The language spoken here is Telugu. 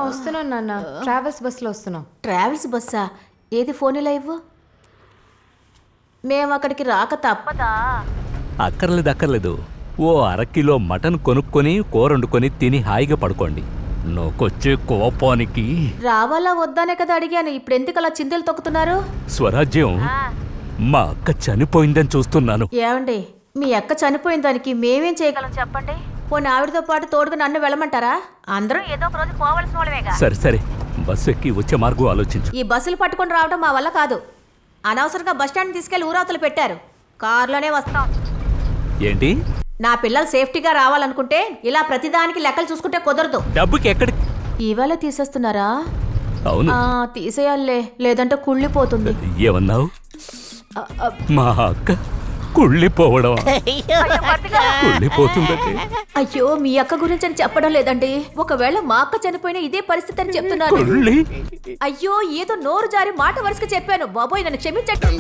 వస్తున్నాను నాన్న, ట్రావెల్స్ బస్సులో వస్తున్నాం. ట్రావెల్స్ బస్సా? ఏది ఫోన్ ఇలా ఇవ్వు. మేము అక్కడికి రాక తప్పదా? అక్కర్లేదు. ఓ అరకిలో మటన్ కొనుక్కొని కూరొండుకొని తిని హాయిగా పడుకోండి. నాకొచ్చే కోపానికి. రావాలా వద్దానే కదా అడిగాను. ఇప్పుడు ఎందుకు అలా చింతలు తొక్కుతున్నారు? స్వరాజ్యం, మా అక్క చనిపోయిందని చూస్తున్నాను. ఏమండి, మీ అక్క చనిపోయిన దానికి మేమేం చేయగలం చెప్పండి? పోనీ ఆవిడతో పాటు తోడుగా నన్ను వెళ్ళమంటారా? అందరం ఏదో ఒక రోజు పోవలసిన వాళ్ళమేగా. సరే బస్సు ఎక్కి వచ్చే మార్గం ఆలోచించు. ఈ బస్సులు పట్టుకొని రావడం మా వల్ల కాదు. అనవసరంగా బస్టాండ్ తీసుకెళ్లి ఊరాతలు పెట్టారు. కారులోనే వస్తాం. ఏంటి? నా పిల్లలు సేఫ్టీగా రావాలనుకుంటే ఇలా ప్రతిదానికి లెక్కలు చూసుకుంటే కుదరదు. డబ్బుకి ఎక్కడి? ఇవాళ తీసేస్తున్నారా? అవును. తీసేయాలే, లేదంటే కుళ్ళిపోతుంది. ఏమన్నావు? మా అక్క కుళ్ళిపోవడం? కుళ్ళిపోతుందంటే అయ్యో, మీ అక్క గురించి అని చెప్పడం లేదండి. ఒకవేళ మా అక్క చనిపోయినా ఇదే పరిస్థితి అని చెప్తున్నాను. అయ్యో, ఏదో నోరు జారి మాట వరుసగా చెప్పాను. బాబోయ్, నన్ను క్షమించండి.